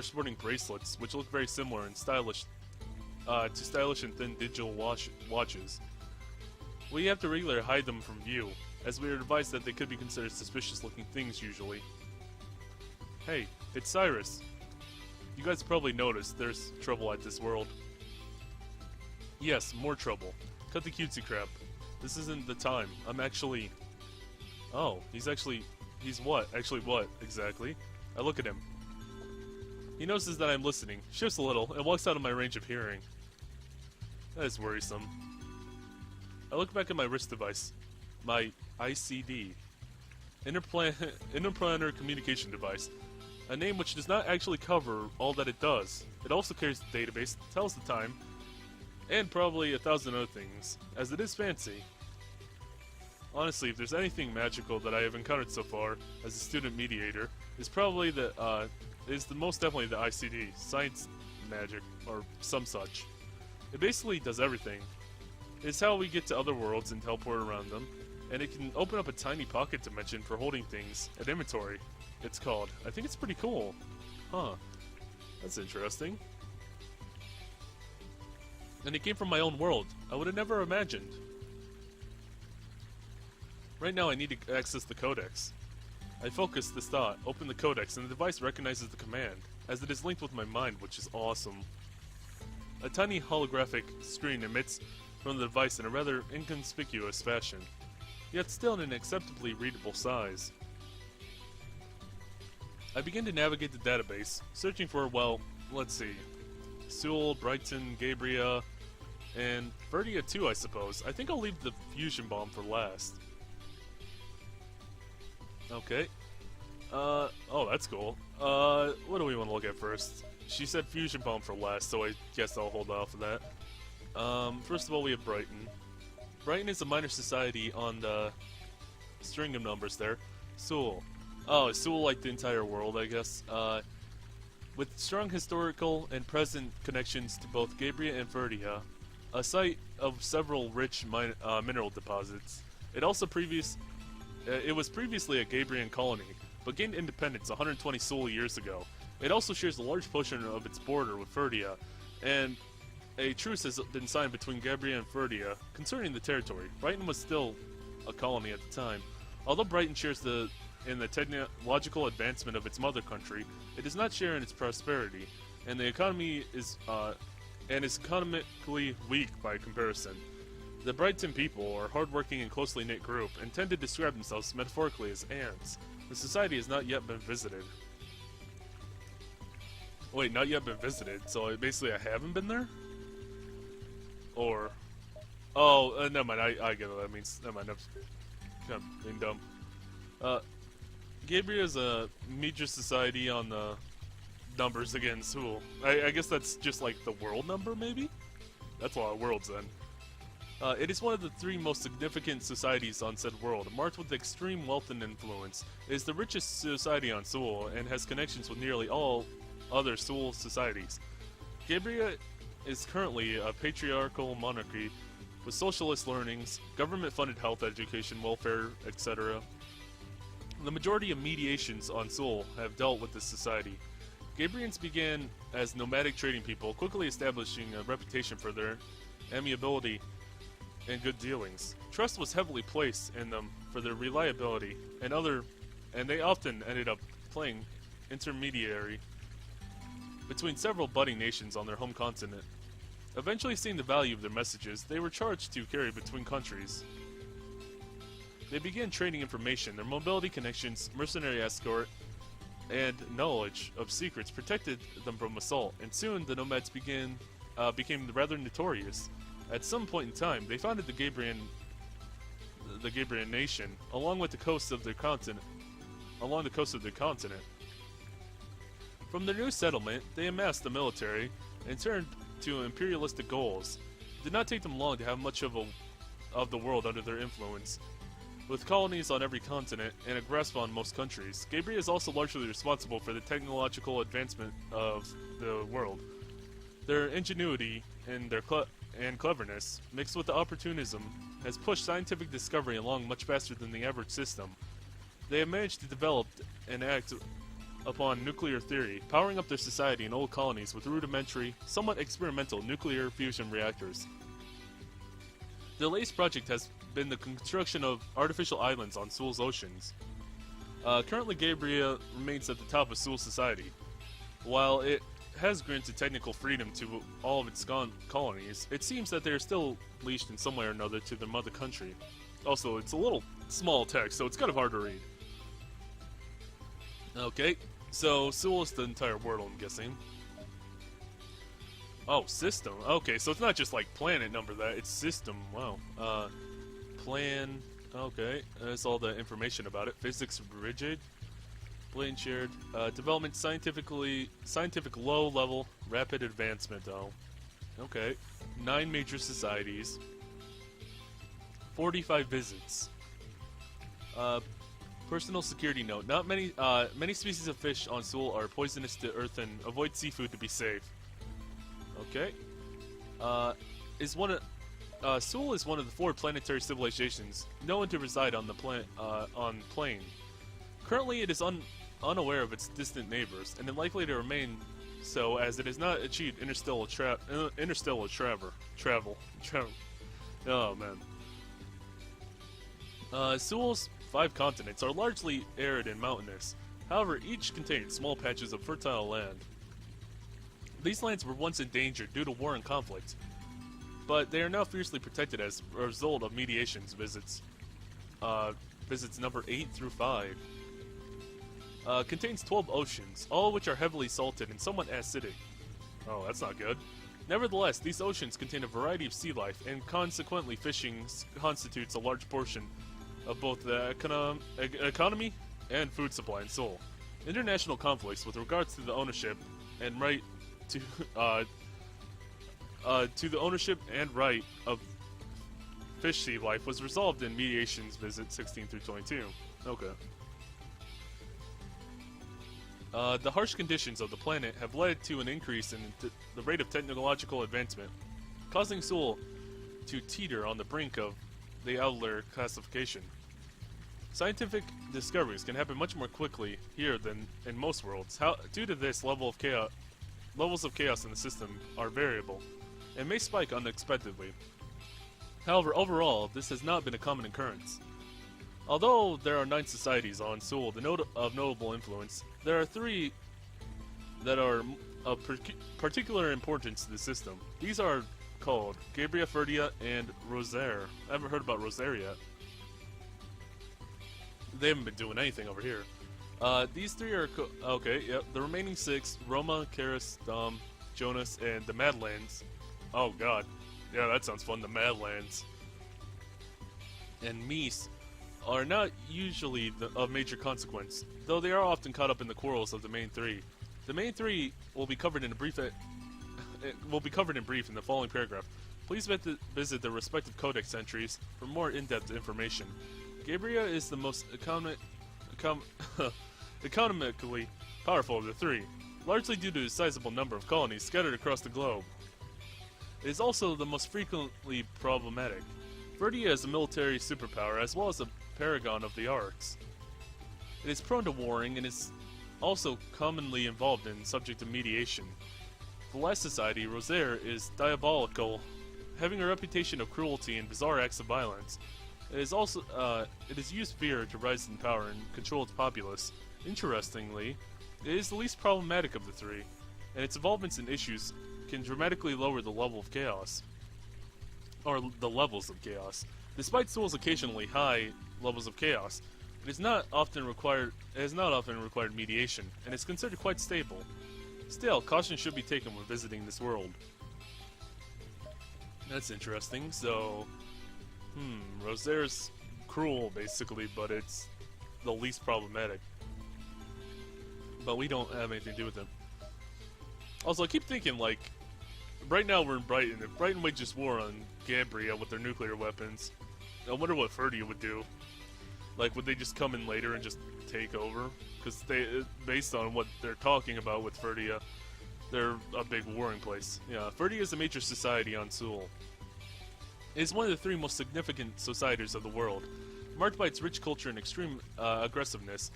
sporting bracelets, which look very similar and stylish to stylish and thin digital watches. We have to regularly hide them from view, as we are advised that they could be considered suspicious-looking things usually. Hey, it's Cyrus. You guys probably noticed there's trouble at this world. Yes, more trouble. Cut the cutesy crap. This isn't the time. I'm actually... Oh, he's what? Actually what, exactly? I look at him. He notices that I'm listening, shifts a little, and walks out of my range of hearing. That is worrisome. I look back at my wrist device. My ICD. Interplanar Communication Device. A name which does not actually cover all that it does. It also carries the database, tells the time, and probably 1,000 other things, as it is fancy. Honestly, if there's anything magical that I have encountered so far as a student mediator, it's probably most definitely the ICD, science magic, or some such. It basically does everything. It's how we get to other worlds and teleport around them, and it can open up a tiny pocket dimension for holding things, an inventory, it's called. I think it's pretty cool. Huh. That's interesting. And it came from my own world. I would have never imagined. Right now I need to access the codex. I focus this thought, open the codex, and the device recognizes the command, as it is linked with my mind, which is awesome. A tiny holographic screen emits from the device in a rather inconspicuous fashion, yet still in an acceptably readable size. I begin to navigate the database, searching for, well, let's see, Sewell, Brighton, Gabriel, and Verdia too, I suppose. I think I'll leave the fusion bomb for last. Okay. Oh, that's cool. What do we want to look at first? She said fusion bomb for last, so I guess I'll hold off of that. First of all, we have Brighton. Brighton is a minor society on the string of numbers there. Sewell. Oh, is Sewell like the entire world, I guess? With strong historical and present connections to both Gabriel and Verdia, a site of several rich mineral deposits. It was previously a Gabrian colony, but gained independence 120 Sewell years ago. It also shares a large portion of its border with Verdia, and a truce has been signed between Gabriel and Verdia concerning the territory. Brighton was still a colony at the time. Although Brighton shares in the technological advancement of its mother country, it does not share in its prosperity, and the economy is economically weak by comparison. The Brighton people are a hardworking and closely knit group, and tend to describe themselves metaphorically as ants. The society has not yet been visited. Wait, not yet been visited, so basically I haven't been there? Or... Oh, never mind, I get what that means. Never mind, I'm kind of being dumb. Gabriel is a major society on the numbers again, Sewell. I guess that's just like the world number, maybe? That's a lot of worlds then. It is one of the 3 most significant societies on said world, marked with extreme wealth and influence. It is the richest society on Sewell, and has connections with nearly all other Sewell societies. Gabriel is currently a patriarchal monarchy with socialist learnings, government-funded health, education, welfare, etc. The majority of mediations on Sewell have dealt with this society. Gabrians began as nomadic trading people, quickly establishing a reputation for their amiability and good dealings. Trust was heavily placed in them for their reliability, and they often ended up playing intermediary between several budding nations on their home continent. Eventually seeing the value of their messages, they were charged to carry between countries. They began trading information. Their mobility connections, mercenary escort, and knowledge of secrets protected them from assault, and soon the nomads became rather notorious. At some point in time, they founded the Gabrian nation along the coast of their continent. From their new settlement, they amassed the military and turned to imperialistic goals. It did not take them long to have much of the world under their influence. With colonies on every continent and a grasp on most countries, Gabriel is also largely responsible for the technological advancement of the world. Their ingenuity and cleverness, mixed with the opportunism, has pushed scientific discovery along much faster than the average system. They have managed to develop an act upon nuclear theory, powering up their society in old colonies with rudimentary, somewhat experimental nuclear fusion reactors. The latest project has been the construction of artificial islands on Seoul's oceans. Currently, Gabriel remains at the top of Seoul society. While it has granted technical freedom to all of its colonies, it seems that they are still leashed in some way or another to their mother country. Also, it's a little small text, so it's kind of hard to read. Okay, so Seoul is the entire world, I'm guessing. Oh, system. Okay, so it's not just like planet number that, it's system. Wow. Plan. Okay, that's all the information about it. Physics rigid. Blatant shared. Development scientific low level. Rapid advancement though. Okay. 9 major societies. 45 visits. Personal security note. Not many many species of fish on Seoul are poisonous to earth and avoid seafood to be safe. Okay. Seoul is one of the 4 planetary civilizations known to reside on the plane. Currently, it is unaware of its distant neighbors, and is likely to remain so as it has not achieved interstellar travel. Oh man. Seoul's 5 continents are largely arid and mountainous. However, each contains small patches of fertile land. These lands were once endangered due to war and conflict, but they are now fiercely protected as a result of mediations visits. Visits number 8 through 5. Contains 12 oceans, all of which are heavily salted and somewhat acidic. Oh, that's not good. Nevertheless, these oceans contain a variety of sea life, and consequently fishing constitutes a large portion of both the economy and food supply in Seoul. International conflicts with regards to the ownership and right to the ownership and right of fish sea life was resolved in mediations visit 16 through 22. Okay. The harsh conditions of the planet have led to an increase in the rate of technological advancement, causing Seoul to teeter on the brink of the outlier classification. Scientific discoveries can happen much more quickly here than in most worlds. Due to this, levels of chaos in the system are variable and may spike unexpectedly. However, overall, this has not been a common occurrence. Although there are 9 societies on Seoul of notable influence, there are 3 that are of particular importance to the system. These are called Gabriel, Ferdia, and Rosaire. I haven't heard about Rosaire yet. They haven't been doing anything over here. These 3 are okay. Yep. The remaining 6: Roma, Karis, Dom, Jonas, and the Madlands. Oh God, yeah, that sounds fun. The Madlands and Mies are not usually of major consequence, though they are often caught up in the quarrels of the main 3. The main 3 will be covered in brief in the following paragraph. Please visit the respective codex entries for more in-depth information. Gabriel is the most economically powerful of the 3, largely due to a sizable number of colonies scattered across the globe. It is also the most frequently problematic. Verdia is a military superpower as well as a paragon of the arts. It is prone to warring and is also commonly involved in subject of mediation. The last society, Rosaire, is diabolical, having a reputation of cruelty and bizarre acts of violence. It is used fear to rise in power and control its populace. Interestingly, it is the least problematic of the 3, and its involvements in issues can dramatically lower the level of chaos, or the levels of chaos. Despite Seoul's occasionally high levels of chaos, it has not often required mediation, and is considered quite stable. Still, caution should be taken when visiting this world. That's interesting. So, Rosaire's cruel, basically, but it's the least problematic. But we don't have anything to do with them. Also, I keep thinking, like, right now we're in Brighton. If Brighton waged war on Gabriel with their nuclear weapons, I wonder what Ferdia would do. Like, would they just come in later and just take over? Because based on what they're talking about with Ferdia, they're a big warring place. Yeah, Ferdia is a major society on Seoul. It is one of the 3 most significant societies of the world, marked by its rich culture and extreme aggressiveness.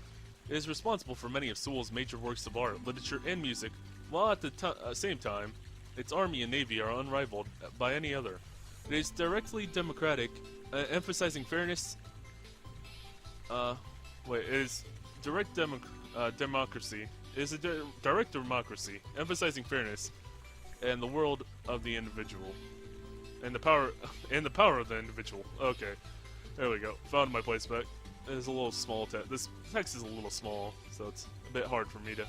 It is responsible for many of Seoul's major works of art, literature, and music, while at the same time, its army and navy are unrivaled by any other. It is directly democratic, emphasizing fairness. It is democracy. It is a direct democracy, emphasizing fairness and the world of the individual, and the power of the individual. Okay, there we go. Found my place back. It is a little small text. This text is a little small, so it's a bit hard for me to.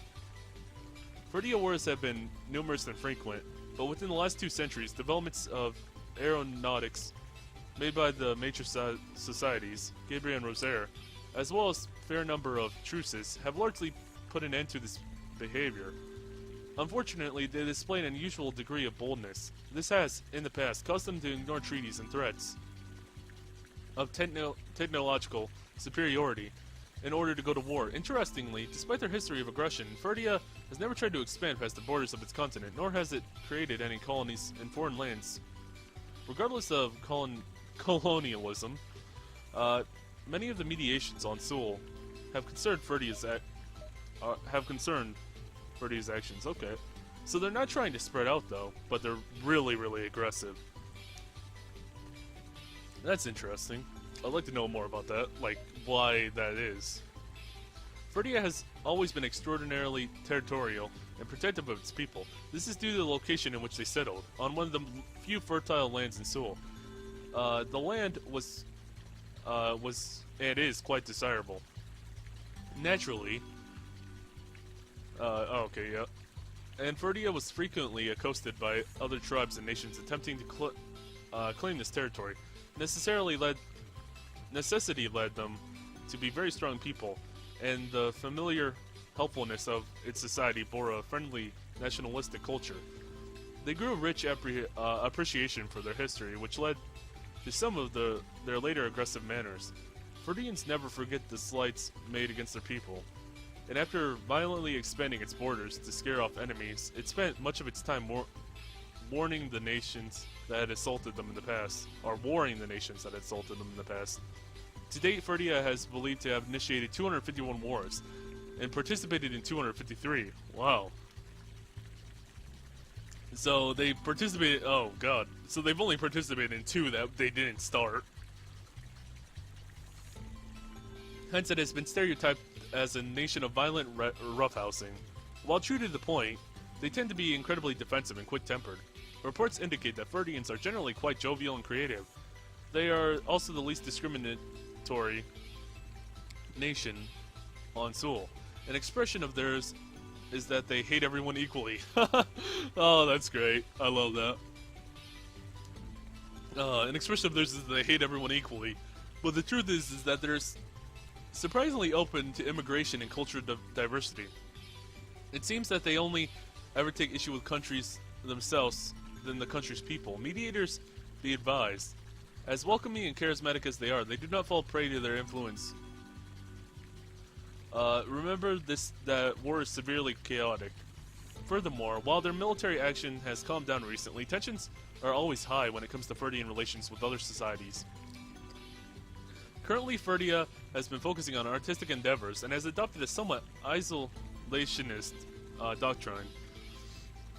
Ferdia wars have been numerous and frequent, but within the last 2 centuries, developments of aeronautics made by the major societies, Gabriel and Rosaire, as well as a fair number of truces, have largely put an end to this behavior. Unfortunately, they display an unusual degree of boldness. This has, in the past, caused them to ignore treaties and threats of technological superiority in order to go to war. Interestingly, despite their history of aggression, Ferdia has never tried to expand past the borders of its continent, nor has it created any colonies in foreign lands. Regardless of colonialism, many of the mediations on Seoul have concerned Ferdia's actions. Okay, so they're not trying to spread out though, but they're really, really aggressive. That's interesting. I'd like to know more about that, like why that is. Ferdia has always been extraordinarily territorial and protective of its people. This is due to the location in which they settled, on one of the few fertile lands in Seoul. The land was and is quite desirable. Naturally, okay, yeah. And Ferdia was frequently accosted by other tribes and nations attempting to claim this territory. Necessity led them to be very strong people, and the familiar helpfulness of its society bore a friendly nationalistic culture. They grew rich appreciation for their history, which led to some of their later aggressive manners. Ferdians never forget the slights made against their people, and after violently expanding its borders to scare off enemies, it spent much of its time warning the nations that had assaulted them in the past, or warring the nations that had assaulted them in the past. To date, Ferdia has believed to have initiated 251 wars, and participated in 253. Wow. So they participated, oh god. So they've only participated in 2 that they didn't start. Hence it has been stereotyped as a nation of violent roughhousing. While true to the point, they tend to be incredibly defensive and quick-tempered. Reports indicate that Ferdians are generally quite jovial and creative. They are also the least discriminatory nation on Seoul. An expression of theirs is that they hate everyone equally. Oh, that's great. I love that. An expression of theirs is that they hate everyone equally. But the truth is that they're surprisingly open to immigration and cultural diversity. It seems that they only ever take issue with countries themselves than the country's people. Mediators, be advised, as welcoming and charismatic as they are, they do not fall prey to their influence. Remember that war is severely chaotic. Furthermore, while their military action has calmed down recently, tensions are always high when it comes to Ferdian relations with other societies. Currently, Ferdia has been focusing on artistic endeavors and has adopted a somewhat isolationist doctrine.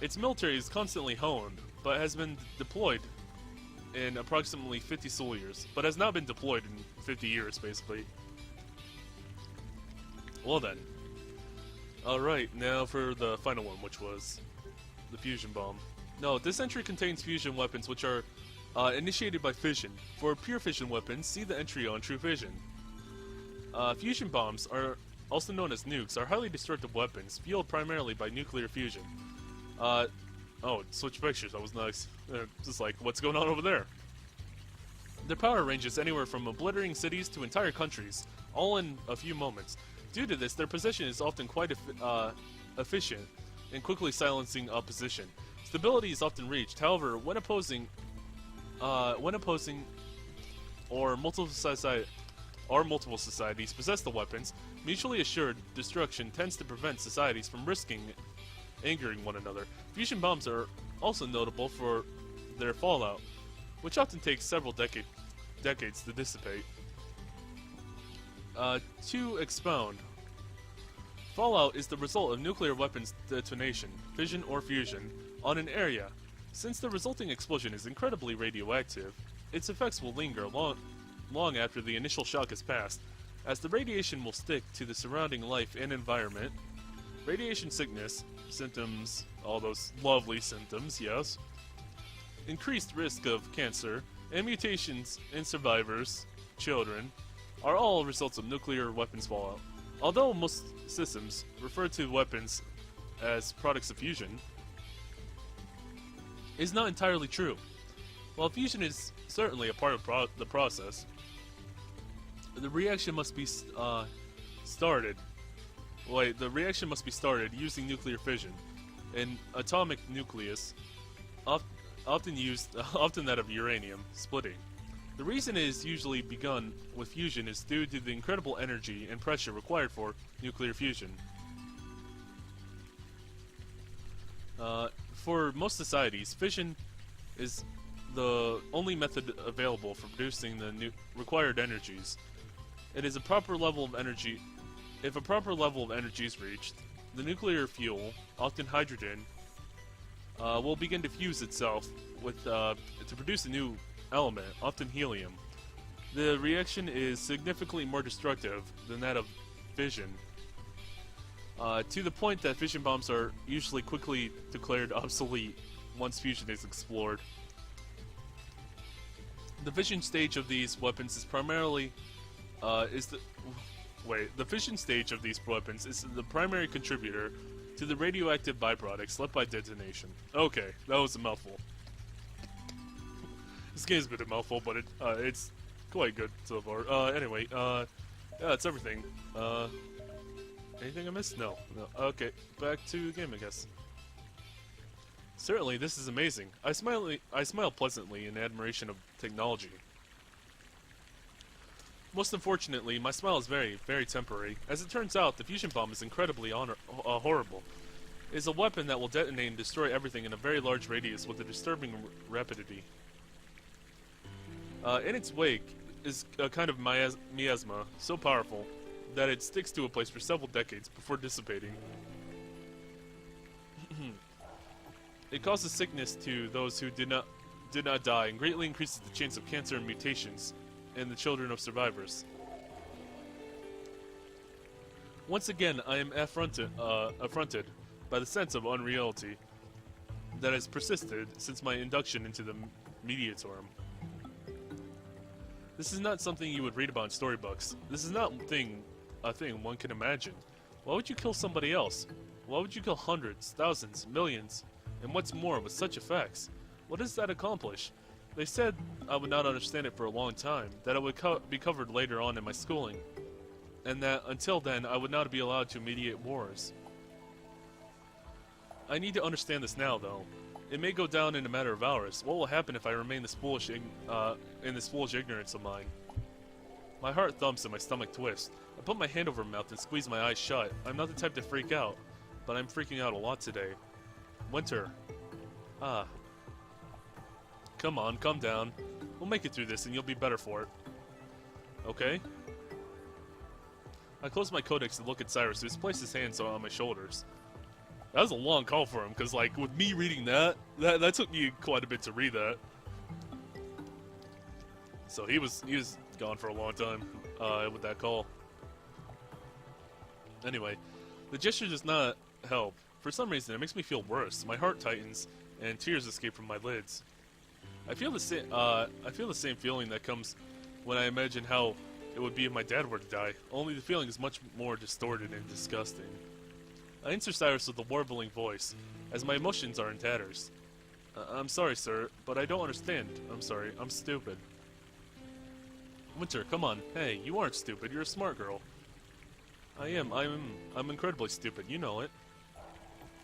Its military is constantly honed, but has been deployed in approximately 50 Seoul years, but has not been deployed in 50 years, basically. Well then. Alright, now for the final one, which was the fusion bomb. No, this entry contains fusion weapons which are initiated by fission. For pure fission weapons, see the entry on True Fission. Fusion bombs, are also known as nukes, are highly destructive weapons, fueled primarily by nuclear fusion. Oh, switch pictures, that was nice. Just like, what's going on over there? Their power ranges anywhere from obliterating cities to entire countries, all in a few moments. Due to this, their possession is often quite efficient in quickly silencing opposition. Stability is often reached, however, when opposing or multiple societies possess the weapons, mutually assured destruction tends to prevent societies from risking angering one another. Fusion bombs are also notable for their fallout, which often takes several decades to dissipate. To expound, Fallout is the result of nuclear weapons detonation, fission, or fusion on an area. Since the resulting explosion is incredibly radioactive, its effects will linger long after the initial shock has passed, as the radiation will stick to the surrounding life and environment. Radiation sickness, symptoms, all those lovely symptoms, yes. Increased risk of cancer, and mutations in survivors, children, are all results of nuclear weapons fallout. Although most systems refer to weapons as products of fusion, is not entirely true. While fusion is certainly a part of the process, the reaction must be started. The reaction must be started using nuclear fission, an atomic nucleus, often that of uranium, splitting. The reason it is usually begun with fusion is due to the incredible energy and pressure required for nuclear fusion. For most societies, fission is the only method available for producing the required energies. It is a proper level of energy. If a proper level of energy is reached, the nuclear fuel, often hydrogen, will begin to fuse itself with to produce a new element, often helium. The reaction is significantly more destructive than that of fission, to the point that fission bombs are usually quickly declared obsolete once fusion is explored. The fission stage of these weapons is primarily the fission stage of these weapons is the primary contributor to the radioactive byproducts left by detonation. Okay, that was a mouthful. This game's been a mouthful, but it's quite good so far. Anyway, yeah, that's everything. Anything I missed? No. Okay, back to the game, I guess. Certainly, this is amazing. I smile pleasantly in admiration of technology. Most unfortunately, my smile is very, very temporary. As it turns out, the fusion bomb is incredibly horrible. It is a weapon that will detonate and destroy everything in a very large radius with a disturbing rapidity. In its wake is a kind of miasma so powerful that it sticks to a place for several decades before dissipating. It causes sickness to those who did not die and greatly increases the chance of cancer and mutations in the children of survivors. Once again, I am affronted by the sense of unreality that has persisted since my induction into the Mediatorum. This is not something you would read about in storybooks. This is not a thing one can imagine. Why would you kill somebody else? Why would you kill hundreds, thousands, millions? And what's more, with such effects? What does that accomplish? They said I would not understand it for a long time, that it would be covered later on in my schooling, and that until then I would not be allowed to mediate wars. I need to understand this now, though. It may go down in a matter of hours. What will happen if I remain in this foolish ignorance of mine? My heart thumps and my stomach twists. I put my hand over my mouth and squeeze my eyes shut. I'm not the type to freak out, but I'm freaking out a lot today. Winter. Ah. Come on, calm down. We'll make it through this and you'll be better for it. Okay? I close my codex and look at Cyrus, who's placed his hands on my shoulders. That was a long call for him, because, like, with me reading that took me quite a bit to read that. So he was gone for a long time with that call. Anyway, the gesture does not help. For some reason, it makes me feel worse. My heart tightens, and tears escape from my lids. I feel the same feeling that comes when I imagine how it would be if my dad were to die. Only the feeling is much more distorted and disgusting. I answer Cyrus with a warbling voice, as my emotions are in tatters. I'm sorry, sir, but I don't understand. I'm sorry, I'm stupid. Winter, come on. Hey, you aren't stupid. You're a smart girl. I'm incredibly stupid. You know it.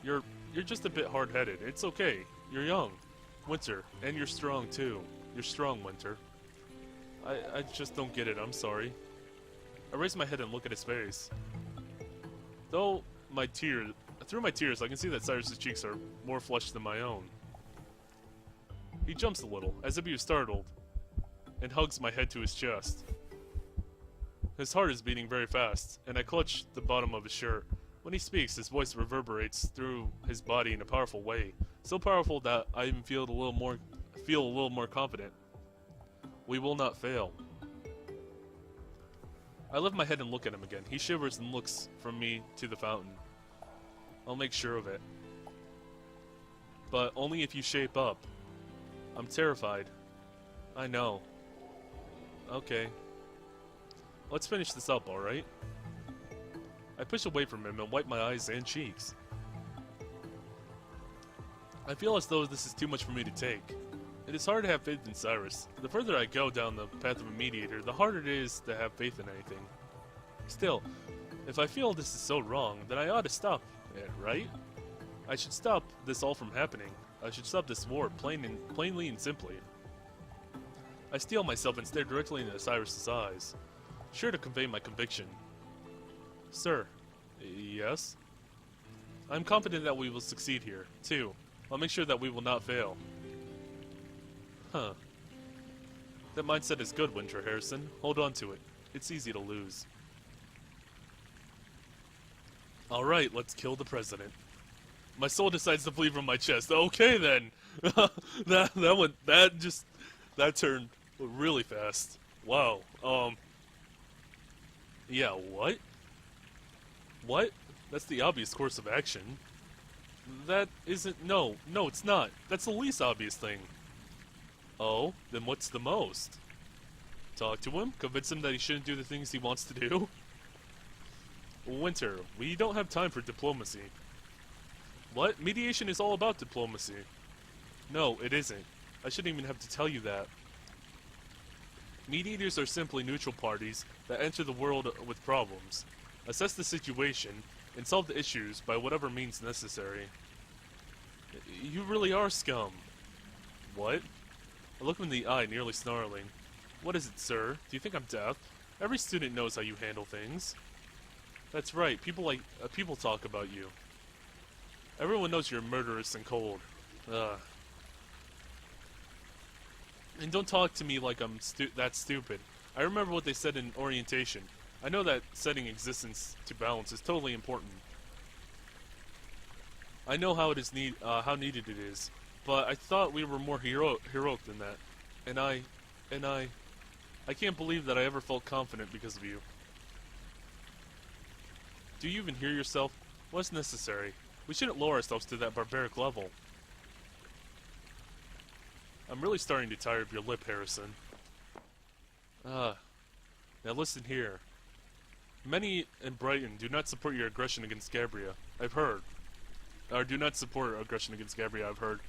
You're just a bit hard-headed. It's okay. You're young. Winter, and you're strong, too. You're strong, Winter. I just don't get it. I'm sorry. I raise my head and look at his face. Through my tears, I can see that Cyrus's cheeks are more flushed than my own. He jumps a little, as if he was startled, and hugs my head to his chest. His heart is beating very fast, and I clutch the bottom of his shirt. When he speaks, his voice reverberates through his body in a powerful way. So powerful that I even feel a little more confident. We will not fail. I lift my head and look at him again. He shivers and looks from me to the fountain. I'll make sure of it. But only if you shape up. I'm terrified. I know. Okay. Let's finish this up, alright? I push away from him and wipe my eyes and cheeks. I feel as though this is too much for me to take. It is hard to have faith in Cyrus. The further I go down the path of a mediator, the harder it is to have faith in anything. Still, if I feel this is so wrong, then I ought to stop it, right? I should stop this all from happening. I should stop this war, plainly and simply. I steel myself and stare directly into Cyrus's eyes, sure to convey my conviction. Sir. Yes? I'm confident that we will succeed here, too. I'll make sure that we will not fail. Huh. That mindset is good, Winter Harrison. Hold on to it. It's easy to lose. Alright, let's kill the president. My soul decides to flee from my chest. Okay then! that turned really fast. Wow. Yeah, what? What? That's the obvious course of action. That isn't... No, it's not. That's the least obvious thing. Oh, then what's the most? Talk to him? Convince him that he shouldn't do the things he wants to do? Winter, we don't have time for diplomacy. What? Mediation is all about diplomacy. No, it isn't. I shouldn't even have to tell you that. Mediators are simply neutral parties that enter the world with problems, assess the situation, and solve the issues by whatever means necessary. You really are scum. What? I look him in the eye, nearly snarling. What is it, sir? Do you think I'm deaf? Every student knows how you handle things. That's right, people talk about you. Everyone knows you're murderous and cold. Ugh. And don't talk to me like I'm that stupid. I remember what they said in orientation. I know that setting existence to balance is totally important. I know how how needed it is, but I thought we were more heroic than that. And I can't believe that I ever felt confident because of you. Do you even hear yourself? What's necessary? We shouldn't lower ourselves to that barbaric level. I'm really starting to tire of your lip, Harrison. Now listen here. Many in Brighton do not support your aggression against Gabriel. I've heard. Or do not support aggression against Gabriel, I've heard.